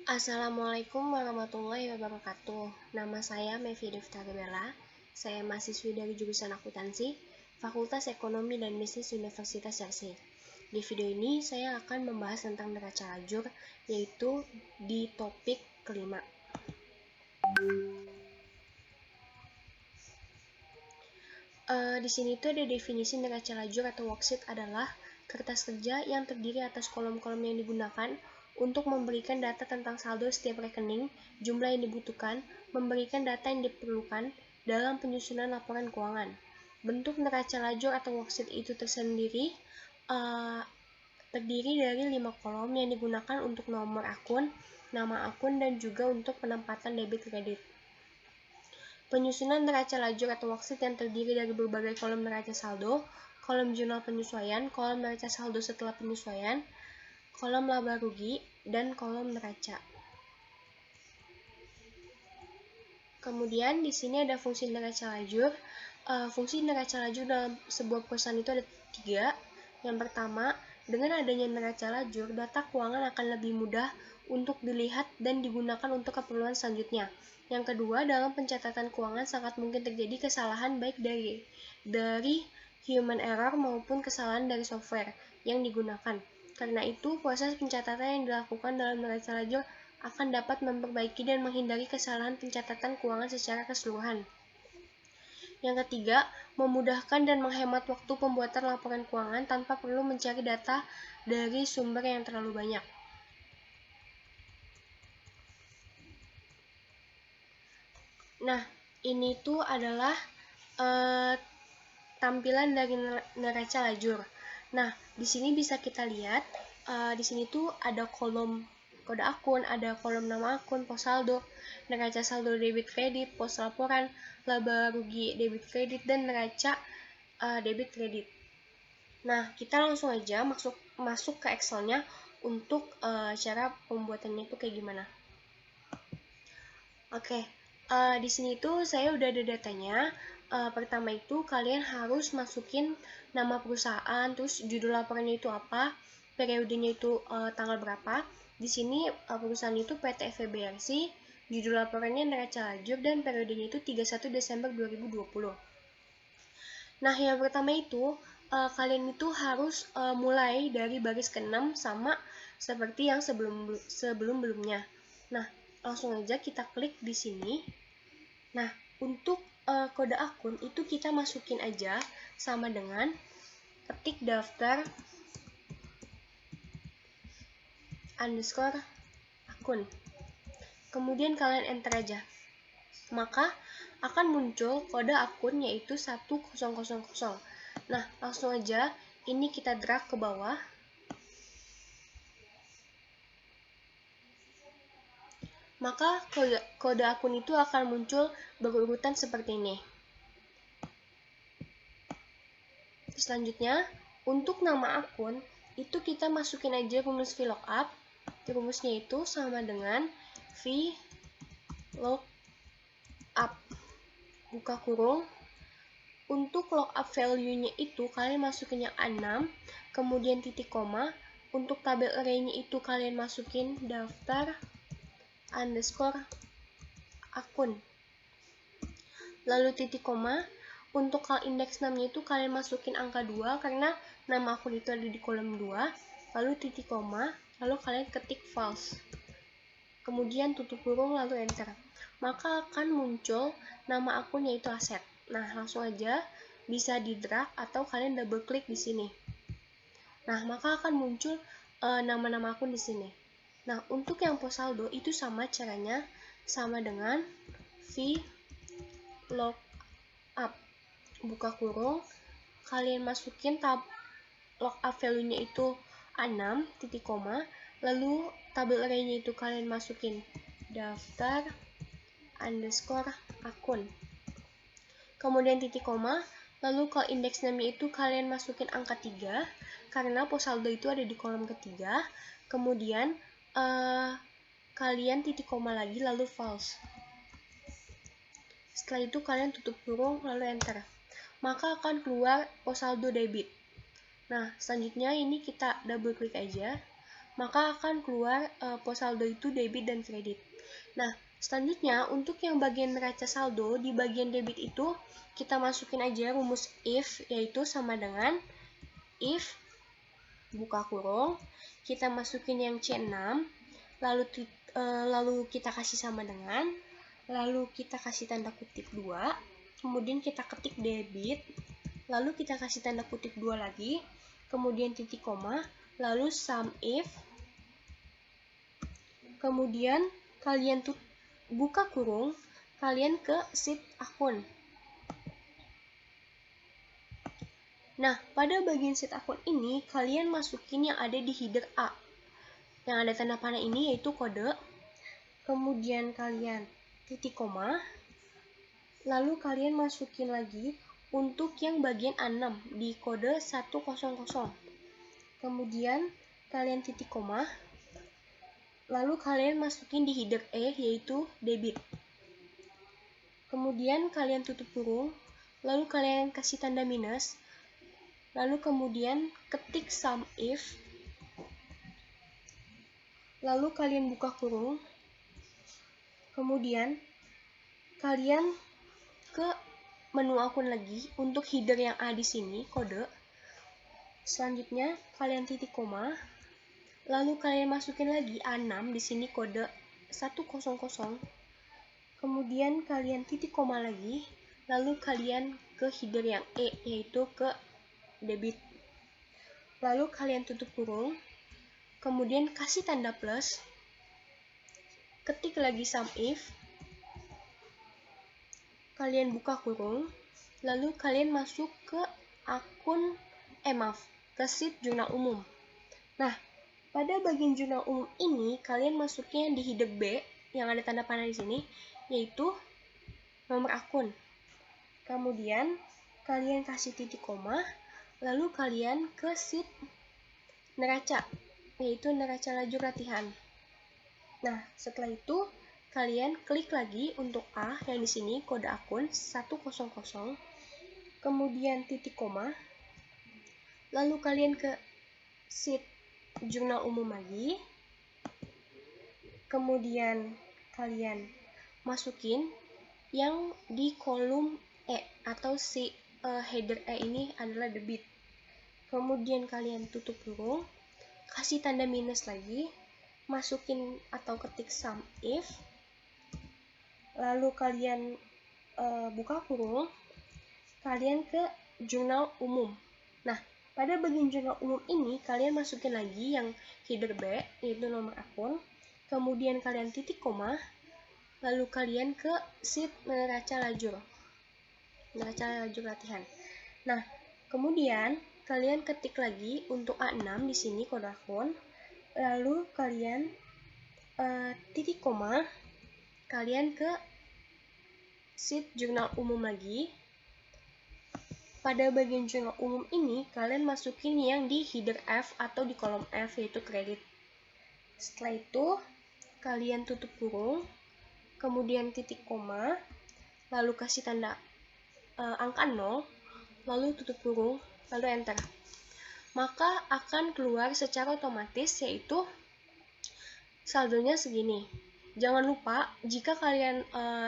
Assalamualaikum warahmatullahi wabarakatuh. Nama saya Mevi Deftari Bella. Saya mahasiswi dari jurusan akuntansi, Fakultas Ekonomi dan Bisnis Universitas Jersey. Di video ini saya akan membahas tentang neraca lajur, yaitu di topik kelima. Di sini tuh ada definisi neraca lajur atau worksheet adalah kertas kerja yang terdiri atas kolom-kolom yang digunakan untuk memberikan data tentang saldo setiap rekening, jumlah yang dibutuhkan, memberikan data yang diperlukan dalam penyusunan laporan keuangan. Bentuk neraca lajur atau worksheet itu tersendiri terdiri dari 5 kolom yang digunakan untuk nomor akun, nama akun, dan juga untuk penempatan debit kredit. Penyusunan neraca lajur atau worksheet yang terdiri dari berbagai kolom neraca saldo, kolom jurnal penyesuaian, kolom neraca saldo setelah penyesuaian, kolom laba rugi, dan kolom neraca. Kemudian di sini ada fungsi neraca lajur. Fungsi neraca lajur dalam sebuah perusahaan itu ada 3. Yang pertama, dengan adanya neraca lajur, data keuangan akan lebih mudah untuk dilihat dan digunakan untuk keperluan selanjutnya. Yang kedua, dalam pencatatan keuangan sangat mungkin terjadi kesalahan baik dari human error maupun kesalahan dari software yang digunakan. Karena itu, proses pencatatan yang dilakukan dalam neraca lajur akan dapat memperbaiki dan menghindari kesalahan pencatatan keuangan secara keseluruhan. Yang ketiga, memudahkan dan menghemat waktu pembuatan laporan keuangan tanpa perlu mencari data dari sumber yang terlalu banyak. Nah, ini tuh adalah tampilan dari neraca lajur. Nah, di sini bisa kita lihat, di sini tuh ada kolom kode akun, ada kolom nama akun, pos saldo, neraca saldo debit kredit, pos laporan, laba rugi debit kredit, dan neraca debit kredit. Nah, kita langsung aja masuk ke Excel-nya untuk cara pembuatannya itu kayak gimana. Oke, di sini tuh saya udah ada datanya. Pertama itu kalian harus masukin nama perusahaan, terus judul laporannya itu apa, periodenya itu tanggal berapa. Di sini perusahaan itu PT FEBRC, judul laporannya neraca lajur, dan periodenya itu 31 Desember 2020. Nah, yang pertama itu kalian itu harus mulai dari baris ke-6 sama seperti yang sebelum-belumnya. Nah, langsung aja kita klik di sini. Nah, untuk kode akun itu kita masukin aja sama dengan ketik daftar underscore akun. Kemudian kalian enter aja. Maka akan muncul kode akun yaitu 1000. Nah, langsung aja ini kita drag ke bawah. Maka kode akun itu akan muncul berurutan seperti ini. Selanjutnya, untuk nama akun itu kita masukin aja rumus VLOOKUP. Rumusnya itu sama dengan VLOOKUP buka kurung. Untuk lookup value-nya itu kalian masukin yang A6, kemudian titik koma. Untuk tabel array-nya itu kalian masukin daftar underscore akun. Lalu titik koma. Untuk call index namanya itu kalian masukin angka 2 karena nama akun itu ada di kolom 2. Lalu titik koma, lalu kalian ketik false. Kemudian tutup kurung lalu enter. Maka akan muncul nama akun yaitu aset. Nah, langsung aja bisa di drag atau kalian double klik di sini. Nah, maka akan muncul nama-nama akun di sini. Nah, untuk yang pos saldo itu sama caranya, sama dengan VLOOKUP buka kurung, kalian masukin lookup value-nya itu A6 titik koma, lalu tabel array-nya itu kalian masukin daftar underscore akun, kemudian titik koma, lalu call index name itu kalian masukin angka 3 karena pos saldo itu ada di kolom ketiga, kemudian kalian titik koma lagi lalu false. Setelah itu kalian tutup kurung lalu enter. Maka akan keluar pos saldo debit. Nah, selanjutnya ini kita double klik aja. maka akan keluar pos saldo itu debit dan kredit. Nah, selanjutnya untuk yang bagian neraca saldo, di bagian debit itu kita masukin aja rumus if, yaitu sama dengan if buka kurung, kita masukin yang C6, lalu kita kasih sama dengan, lalu kita kasih tanda kutip 2, kemudian kita ketik debit, lalu kita kasih tanda kutip 2 lagi, kemudian titik koma, lalu sum if, kemudian kalian buka kurung, kalian ke sheet akun. Nah, pada bagian sheet akun ini, kalian masukin yang ada di header A. Yang ada tanda panah ini yaitu kode, kemudian kalian titik koma, lalu kalian masukin lagi untuk yang bagian A6 di kode 100. Kemudian kalian titik koma, lalu kalian masukin di header E yaitu debit. Kemudian kalian tutup kurung, lalu kalian kasih tanda minus, lalu kemudian ketik sum if, lalu kalian buka kurung, kemudian kalian ke menu akun lagi untuk header yang A di sini, kode. Selanjutnya kalian titik koma, lalu kalian masukin lagi A6 di sini kode 100. Kemudian kalian titik koma lagi, lalu kalian ke header yang E yaitu ke debit. Lalu kalian tutup kurung, kemudian kasih tanda plus, ketik lagi sum if, kalian buka kurung, lalu kalian masuk ke akun ke sheet jurnal umum. Nah, pada bagian jurnal umum ini kalian masuknya di header B yang ada tanda panah di sini, yaitu nomor akun. Kemudian kalian kasih titik koma, lalu kalian ke sheet neraca, yaitu neraca lajur latihan. Nah, setelah itu kalian klik lagi untuk A yang di sini kode akun 100, kemudian titik koma, lalu kalian ke sheet jurnal umum lagi, kemudian kalian masukin yang di kolom E atau si header E ini adalah debit. Kemudian kalian tutup kurung, kasih tanda minus lagi, masukin atau ketik sum if, lalu kalian buka kurung, kalian ke jurnal umum. Nah, pada bagian jurnal umum ini kalian masukin lagi yang header B yaitu nomor akun, kemudian kalian titik koma, lalu kalian ke sheet neraca lajur latihan. Nah, kemudian kalian ketik lagi untuk A6 di sini kode akun, lalu kalian titik koma, kalian ke sheet jurnal umum lagi. Pada bagian jurnal umum ini kalian masukin yang di header F atau di kolom F yaitu kredit. Setelah itu kalian tutup kurung, kemudian titik koma, lalu kasih tanda angka 0, lalu tutup kurung, lalu enter. Maka akan keluar secara otomatis yaitu saldonya segini. Jangan lupa jika kalian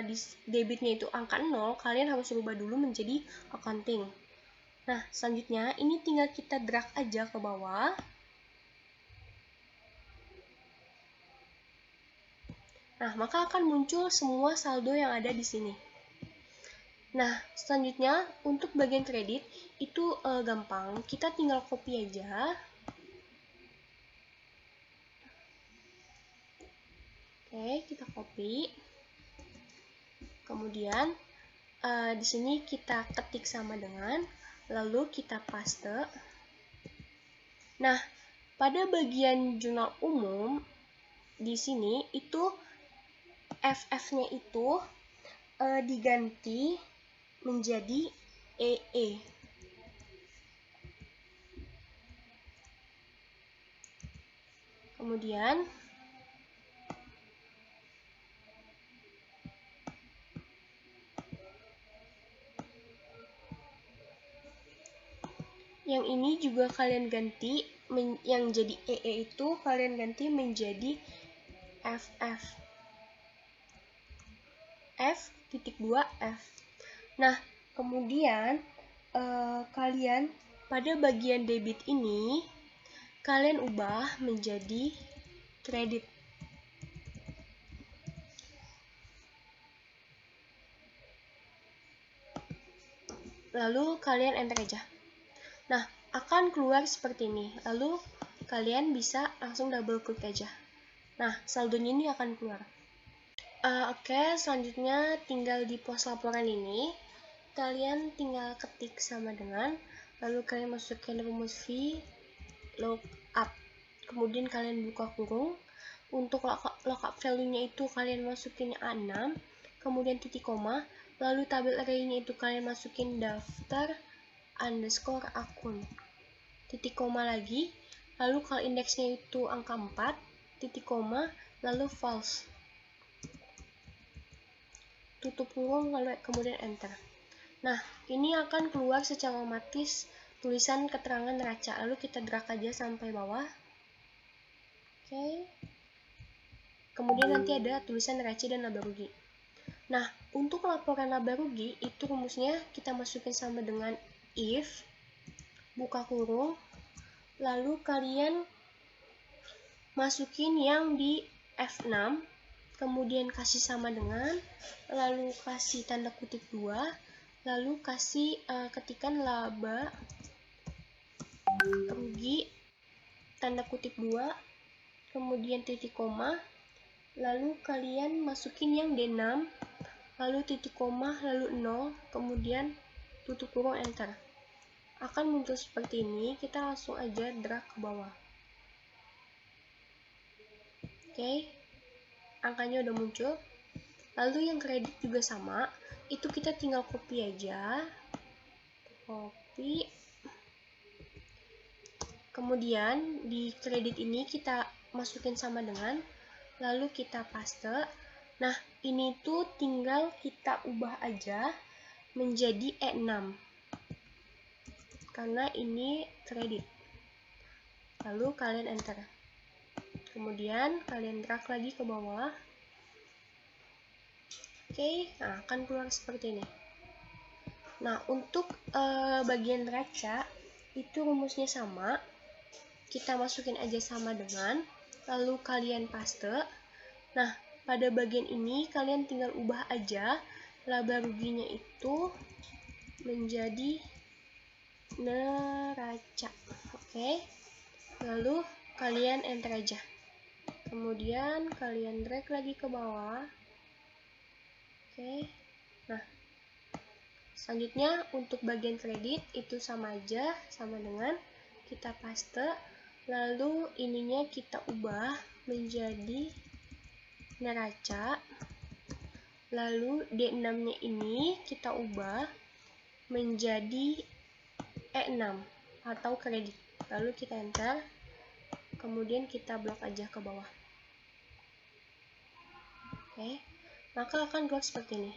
di debitnya itu angka 0, kalian harus rubah dulu menjadi accounting. Nah, selanjutnya ini tinggal kita drag aja ke bawah. Nah, maka akan muncul semua saldo yang ada di sini. Nah, selanjutnya untuk bagian kredit itu gampang, kita tinggal copy aja. Oke, kita copy. Kemudian di sini kita ketik sama dengan, lalu kita paste. Nah, pada bagian jurnal umum di sini itu FF-nya itu diganti menjadi EE. Kemudian yang ini juga kalian ganti yang jadi EE itu kalian ganti menjadi FF. F.2F. Nah, kemudian kalian pada bagian debit ini kalian ubah menjadi kredit. Lalu kalian enter aja. Nah, akan keluar seperti ini. Lalu kalian bisa langsung double klik aja. Nah, saldonya ini akan keluar. Oke, selanjutnya tinggal di pos laporan ini. Kalian tinggal ketik sama dengan, lalu kalian masukin rumus V lookup. Kemudian kalian buka kurung. Untuk lookup value-nya itu kalian masukin A6, kemudian titik koma, lalu tabel array-nya itu kalian masukin daftar underscore akun. Titik koma lagi, lalu kalau indeksnya itu angka 4, titik koma, lalu false. Tutup kurung, lalu kemudian enter. Nah, ini akan keluar secara otomatis tulisan keterangan neraca. Lalu kita drag aja sampai bawah. Oke. Kemudian nanti ada tulisan neraca dan laba rugi. Nah, untuk laporan laba rugi itu rumusnya kita masukin sama dengan if, buka kurung, lalu kalian masukin yang di F6, kemudian kasih sama dengan, lalu kasih tanda kutip 2, lalu kasih ketikan laba rugi tanda kutip 2, kemudian titik koma, lalu kalian masukin yang D6, lalu titik koma, lalu 0, kemudian tutup kurung enter. Akan muncul seperti ini, kita langsung aja drag ke bawah. Oke, angkanya udah muncul. Lalu yang kredit juga sama, itu kita tinggal copy aja. Copy. Kemudian di kredit ini kita masukin sama dengan, lalu kita paste. Nah, ini tuh tinggal kita ubah aja menjadi E6. Karena ini kredit. Lalu kalian enter. Kemudian kalian drag lagi ke bawah. Oke, nah akan keluar seperti ini. Nah, untuk bagian neraca itu rumusnya sama. Kita masukin aja sama dengan, lalu kalian paste. Nah, pada bagian ini kalian tinggal ubah aja laba ruginya itu menjadi neraca. Oke. Lalu kalian enter aja. Kemudian kalian drag lagi ke bawah. Oke. Nah, selanjutnya untuk bagian kredit itu sama aja, sama dengan kita paste, lalu ininya kita ubah menjadi neraca, lalu D6 nya ini kita ubah menjadi E6 atau kredit, lalu kita enter, kemudian kita blok aja ke bawah. Oke, maka akan keluar seperti ini.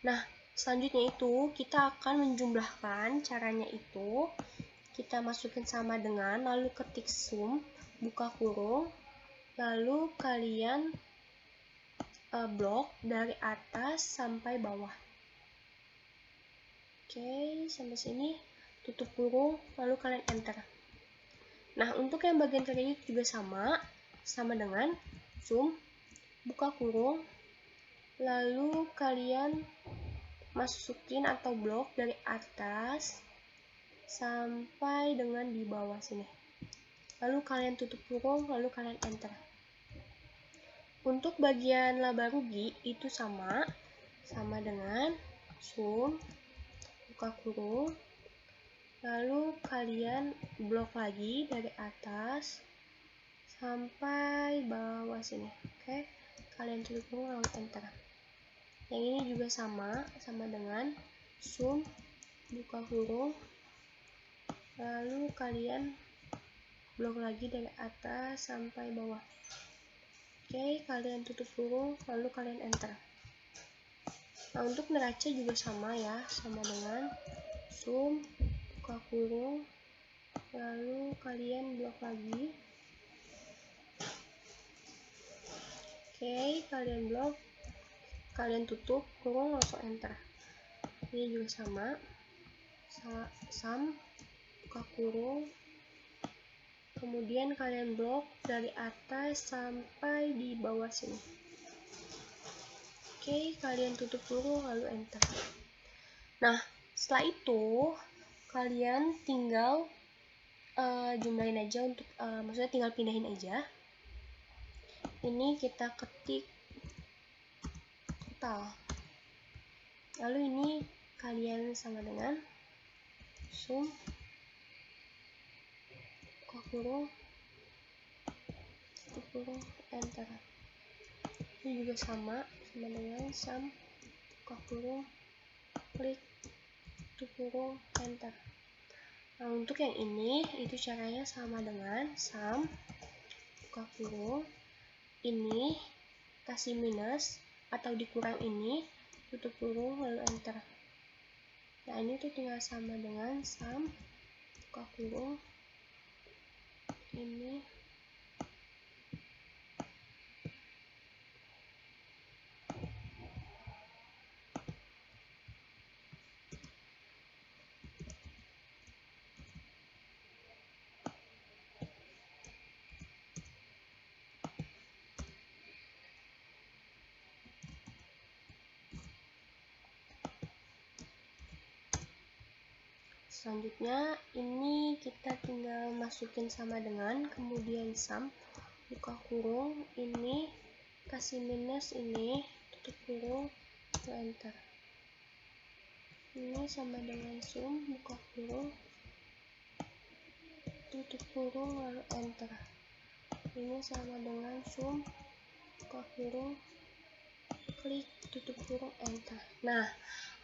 Nah, selanjutnya itu kita akan menjumlahkan. Caranya itu kita masukin sama dengan, lalu ketik sum, buka kurung, lalu kalian blok dari atas sampai bawah. Oke, sampai sini, tutup kurung, lalu kalian enter. Nah, untuk yang bagian kredit juga sama dengan sum, buka kurung, lalu kalian masukin atau blok dari atas sampai dengan di bawah sini. Lalu kalian tutup kurung, lalu kalian enter. Untuk bagian laba rugi itu sama dengan sum, buka kurung, lalu kalian blok lagi dari atas sampai bawah sini. Oke, kalian tutup kurung, lalu enter. Yang ini juga sama dengan sum, buka kurung, lalu kalian blok lagi dari atas sampai bawah. Oke, kalian tutup kurung, lalu kalian enter. Nah, untuk neraca juga sama ya, sama dengan sum, buka kurung, lalu kalian blok lagi. Oke, kalian blok, kalian tutup kurung, langsung enter. Ini juga sama, sum buka kurung, kemudian kalian blok dari atas sampai di bawah sini. Oke, kalian tutup kurung lalu enter. Nah, setelah itu kalian tinggal jumlahin aja untuk maksudnya tinggal pindahin aja. Ini kita ketik total, lalu ini kalian sama dengan sum buka kurung tutup kurung enter. Ini juga sama dengan sum buka kurung klik tutup kurung enter. Nah, untuk yang ini itu caranya sama dengan sum buka kurung, ini kasih minus atau dikurang ini tutup kurung lalu enter. Nah, ini tuh tinggal sama dengan sum buka kurung ini selanjutnya ini kita tinggal masukin sama dengan, kemudian sum buka kurung ini kasih minus ini tutup kurung lalu enter. Ini sama dengan sum buka kurung tutup kurung lalu enter. Ini sama dengan sum buka kurung klik tutup kurung enter. Nah,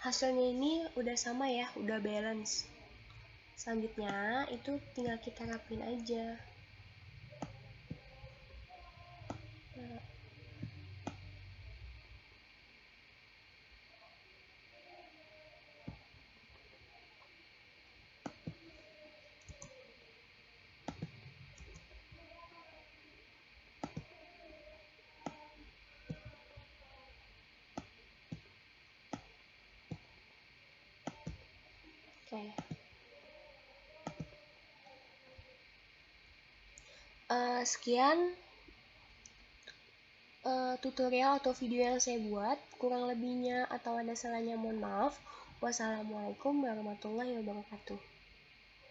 hasilnya ini udah sama ya, udah balance. Selanjutnya itu tinggal kita rapin aja. Oke. Sekian tutorial atau video yang saya buat. Kurang lebihnya atau ada salahnya mohon maaf. Wassalamualaikum warahmatullahi wabarakatuh.